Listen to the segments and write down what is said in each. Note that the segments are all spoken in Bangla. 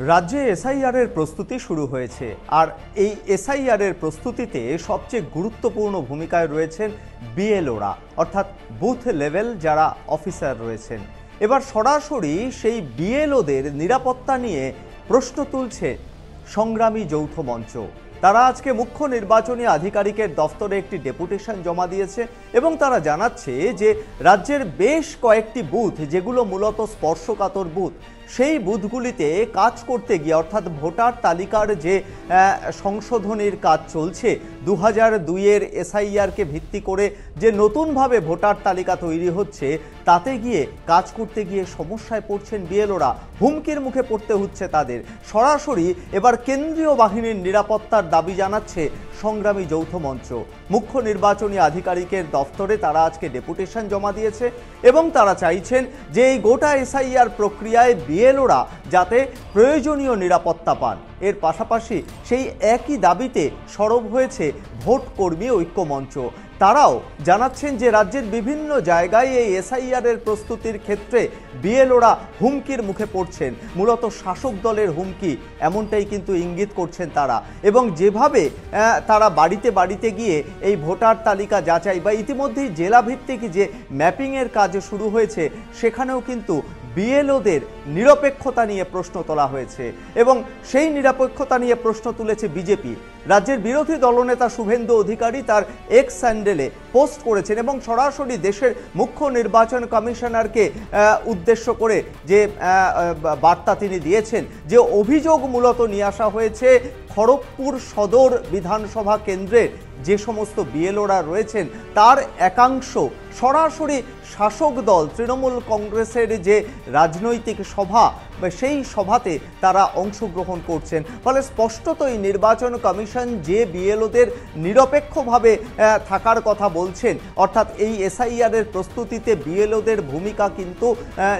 রাজ্যে এসআইআর এর প্রস্তুতি শুরু হয়েছে আর এই এসআইআর এর প্রস্তুতিতে সবচেয়ে গুরুত্বপূর্ণ ভূমিকায় রয়েছেন বিএলওরা অর্থাৎ বুথ লেভেল যারা অফিসার রয়েছেন। এবার সরাসরি সেই বিএলওদের নিরাপত্তা নিয়ে প্রশ্ন তুলছে সংগ্রামী যৌথ মঞ্চ। তারা আজকে মুখ্য নির্বাচনী আধিকারিকের দফতরে একটি ডেপুটেশন জমা দিয়েছে এবং তারা জানাচ্ছে যে রাজ্যের বেশ কয়েকটি বুথ যেগুলো মূলত স্পর্শকাতর বুথ, সেই বুথগুলিতে কাজ করতে গিয়ে অর্থাৎ ভোটার তালিকার যে সংশোধনের কাজ চলছে 2002-এর এসআইআরকে ভিত্তি করে যে নতুনভাবে ভোটার তালিকা তৈরি হচ্ছে, তাতে গিয়ে কাজ করতে গিয়ে সমস্যায় পড়ছেন বিএলওরা, হুমকির মুখে পড়তে হচ্ছে তাদের। সরাসরি এবার কেন্দ্রীয় বাহিনীর নিরাপত্তার দাবি জানাচ্ছে সংগ্রামী যৌথ মঞ্চ। মুখ্য নির্বাচনী আধিকারিকের দফতরে তারা আজকে ডেপুটেশন জমা দিয়েছে এবং তারা চাইছেন যে এই গোটা এসআইআর প্রক্রিয়ায় বিএলওরা যাতে প্রয়োজনীয় নিরাপত্তা পান। এর পাশাপাশি সেই একই দাবিতে সরব হয়েছে ভোট কর্মী ঐক্য মঞ্চ। তারাও জানাচ্ছেন যে রাজ্যের বিভিন্ন জায়গায় এই এসআইআর এর প্রস্তুতির ক্ষেত্রে বিএলওরা হুমকির মুখে পড়ছেন, মূলত শাসক দলের হুমকি, এমনটাই কিন্তু ইঙ্গিত করছেন তারা। এবং যেভাবে তারা বাড়িতে বাড়িতে গিয়ে এই ভোটার তালিকা যাচাই বা ইতিমধ্যেই জেলাভিত্তিক যে ম্যাপিংয়ের কাজ শুরু হয়েছে, সেখানেও কিন্তু বিএলওদের নিরপেক্ষতা নিয়ে প্রশ্ন তোলা হয়েছে এবং সেই নিরপেক্ষতা নিয়ে প্রশ্ন তুলেছে বিজেপি। রাজ্যের বিরোধী দলনেতা শুভেন্দু অধিকারী তার এক্স স্যান্ডেলে পোস্ট করেছেন এবং সরাসরি দেশের মুখ্য নির্বাচন কমিশনারকে উদ্দেশ্য করে যে বার্তা তিনি দিয়েছেন, যে অভিযোগ মূলত নিয়ে আসা হয়েছে খড়গপুর সদর বিধানসভা কেন্দ্রের যে সমস্ত বিএলওরা রয়েছেন তার একাংশ সরাসরি শাসক দল তৃণমূল কংগ্রেসের যে রাজনৈতিক সভা, সেই সভাতে তারা অংশগ্রহণ করছেন। ফলে স্পষ্টতই নির্বাচন কমিশন যে বিএলওদের নিরপেক্ষভাবে থাকার কথা বলছেন, অর্থাৎ এই এসআইআর এর প্রস্তুতিতে বিএলওদের ভূমিকা কিন্তু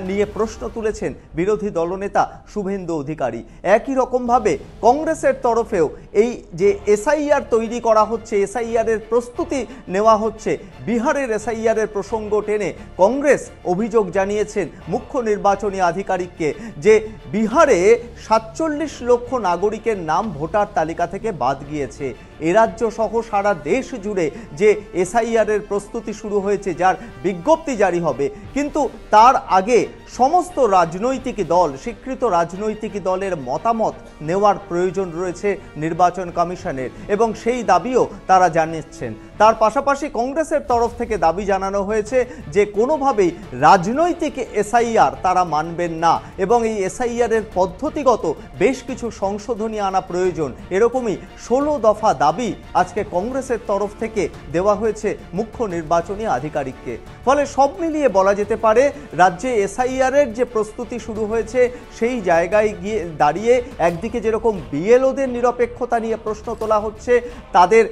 নিয়ে প্রশ্ন তুলেছেন বিরোধী দলনেতা শুভেন্দু অধিকারী। একই রকমভাবে কংগ্রেসের তরফেও এই যে এসআইআর তৈরি করা হচ্ছে, এসআইআর এর প্রস্তুতি নেওয়া হচ্ছে, বিহারের এসআইআর এর প্রসঙ্গ টেনে কংগ্রেস অভিযোগ জানিয়েছেন মুখ্য নির্বাচনী আধিকারিককে যে বিহারে 47 লক্ষ নাগরিকের নাম ভোটার তালিকা থেকে বাদ গিয়েছে। এ রাজ্য সহ সারা দেশ জুড়ে যে এসআইআর এর প্রস্তুতি শুরু হয়েছে, যার বিজ্ঞপ্তি জারি হবে, কিন্তু তার আগে সমস্ত রাজনৈতিক দল, স্বীকৃত রাজনৈতিক দলের মতামত নেওয়ার প্রয়োজন রয়েছে নির্বাচন কমিশনের এবং সেই দাবিও তারা জানিয়েছেন। তার পাশাপাশি কংগ্রেসের তরফ থেকে দাবি জানানো হয়েছে যে কোনোভাবেই রাজনৈতিক এসআইআর তারা মানবেন না এবং এই এসআইআর এর পদ্ধতিগত বেশ কিছু সংশোধনী আনা প্রয়োজন। এরকমই 16 দফা দাবি আজকে কংগ্রেসের তরফ থেকে দেওয়া হয়েছে মুখ্য নির্বাচনী আধিকারিককে। ফলে সব মিলিয়ে বলা যেতে পারে রাজ্যে এসআইআর এর যে প্রস্তুতি শুরু হয়েছে, সেই জায়গায় গিয়ে দাঁড়িয়ে একদিকে যেরকম বিএলওদের নিরপেক্ষতা নিয়ে প্রশ্ন তোলা হচ্ছে, তাদের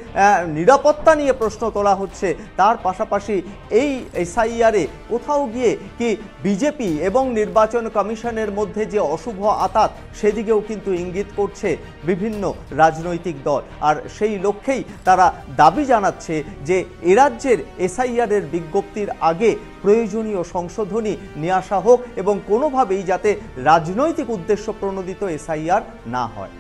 নিরাপত্তা নিয়ে প্রশ্ন তোলা হচ্ছে, তার পাশাপাশি এই এসআইআরে কোথাও গিয়ে কি বিজেপি এবং নির্বাচন কমিশনের মধ্যে যে অশুভ আতাত, সেদিকেও কিন্তু ইঙ্গিত করছে বিভিন্ন রাজনৈতিক দল। আর সেই লক্ষ্যেই তারা দাবি জানাচ্ছে যে এ রাজ্যের এসআইআর এর বিজ্ঞপ্তির আগে প্রয়োজনীয় সংশোধনী নিয়ে আসা হোক এবং কোনোভাবেই যাতে রাজনৈতিক উদ্দেশ্য প্রণোদিত এসআইআর না হয়।